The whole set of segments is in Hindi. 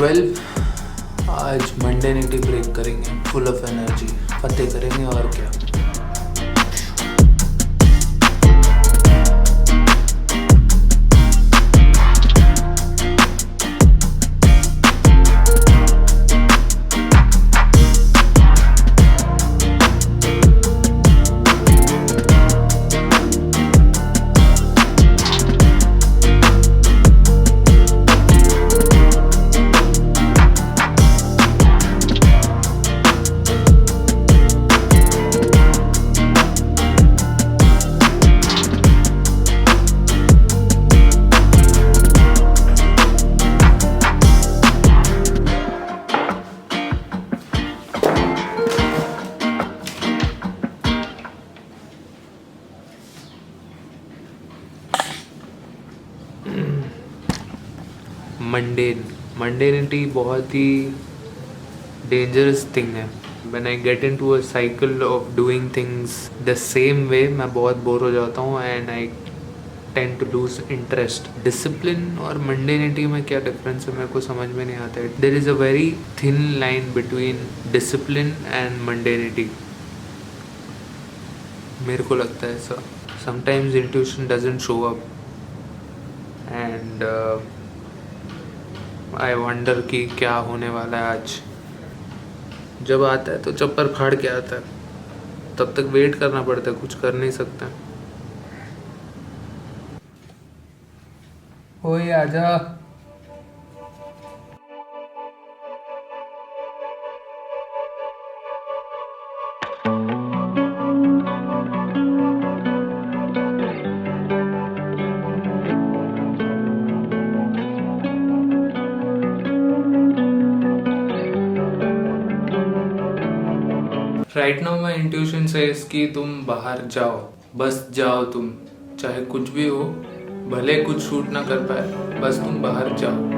12। आज मंडेनिटी ब्रेक करेंगे, फुल ऑफ एनर्जी फतेह करेंगे और क्या। मंडेनिटी बहुत ही डेंजरस थिंग है। When I get into a cycle of doing things the same way, मैं बहुत बोर हो जाता हूँ and I tend to lose interest. Discipline और मंडेनिटी में क्या डिफरेंस है मेरे को समझ में नहीं आता है। There is a very thin line between discipline and mundanity, मेरे को लगता है ऐसा। Sometimes intuition doesn't show up and I wonder कि क्या होने वाला है आज। जब आता है तो चप्पर फाड़ के आता है, तब तक वेट करना पड़ता है, कुछ कर नहीं सकते। ओए आजा। Right now my intuition says कि तुम बाहर जाओ, बस जाओ तुम, चाहे कुछ भी हो, भले कुछ शूट ना कर पाए, बस तुम बाहर जाओ।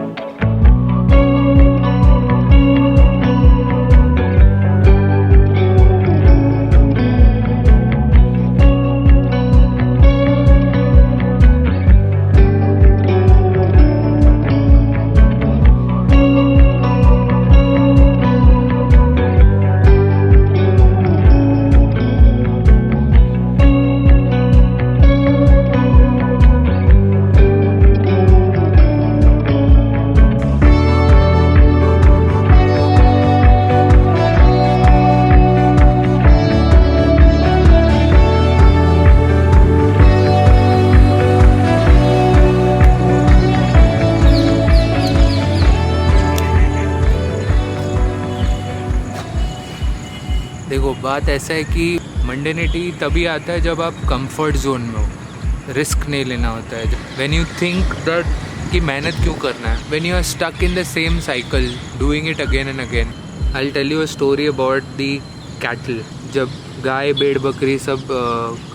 देखो बात ऐसा है कि मंडेनिटी तभी आता है जब आप कंफर्ट जोन में हो, रिस्क नहीं लेना होता है। व्हेन यू थिंक दैट कि मेहनत क्यों करना है, when you are stuck in the same cycle doing it again and again. I will tell you a story about the cattle. जब गाय भेड़ बकरी सब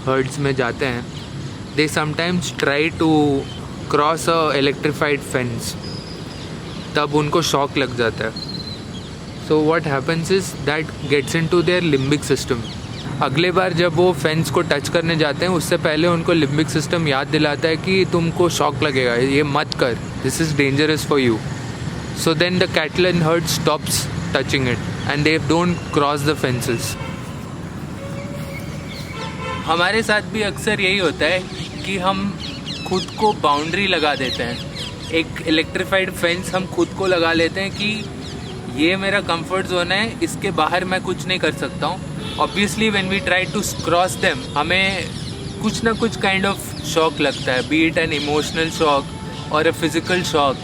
हर्ड्स में जाते हैं, they sometimes try to cross a electrified fence, तब उनको शॉक लग जाता है। So what happens is that gets into their limbic system. अगले बार जब वो फेंस को टच करने जाते हैं, उससे पहले उनको लिम्बिक सिस्टम याद दिलाता है कि तुमको शॉक लगेगा, ये मत कर, this is dangerous for you. So then the cattle and herd stops touching it and they don't cross the fences. हमारे साथ भी अक्सर यही होता है कि हम खुद को बाउंड्री लगा देते हैं, एक इलेक्ट्रीफाइड फेंस हम खुद को लगा लेते हैं कि ये मेरा कंफर्ट जोन है, इसके बाहर मैं कुछ नहीं कर सकता हूँ। Obviously when we try to cross them, हमें कुछ ना कुछ काइंड ऑफ शॉक लगता है, be it an emotional shock और a physical shock.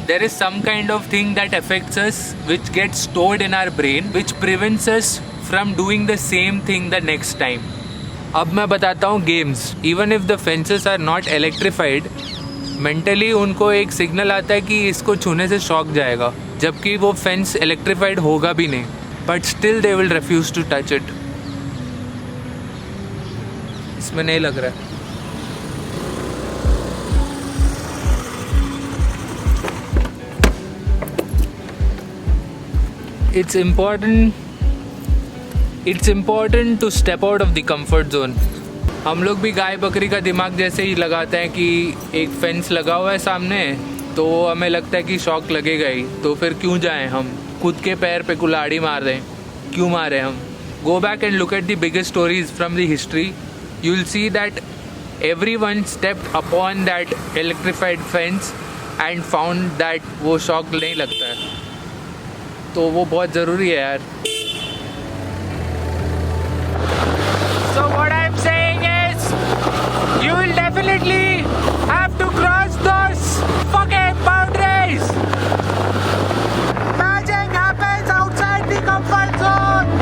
There is some kind of thing that affects us which gets stored in our brain which prevents us from doing the same thing the next time. अब मैं बताता हूँ games. Even if the fences are not electrified, mentally उनको एक सिग्नल आता है कि इसको छूने से शॉक जाएगा, जबकि वो फेंस इलेक्ट्रीफाइड होगा भी नहीं, but still they will refuse to touch it. इसमें नहीं लग रहा है। It's important to step out of the comfort zone. हम लोग भी गाय बकरी का दिमाग जैसे ही लगाते हैं कि एक फेंस लगा हुआ है सामने, तो हमें लगता है कि शॉक लगेगा ही, तो फिर क्यों जाएं हम, खुद के पैर पे कुल्हाड़ी मार दें, क्यों मारे हम. Go back and look at the biggest stories from the history. You will see that everyone stepped upon that electrified fence and found that वो शॉक नहीं लगता है. तो वो बहुत ज़रूरी है यार. So what I'm saying is you will definitely have to cross those fucking boundaries. Magic happens outside the comfort zone.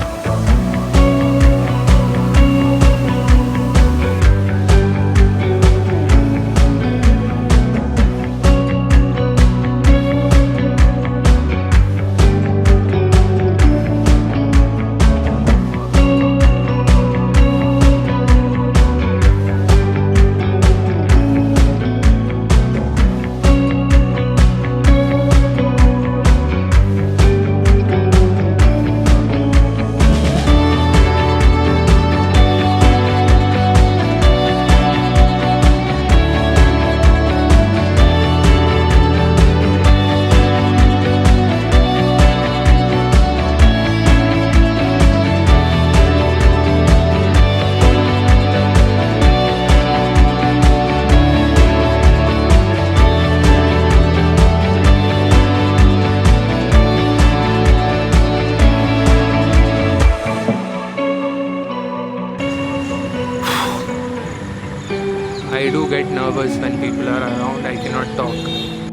I do get nervous when people are around. I cannot talk.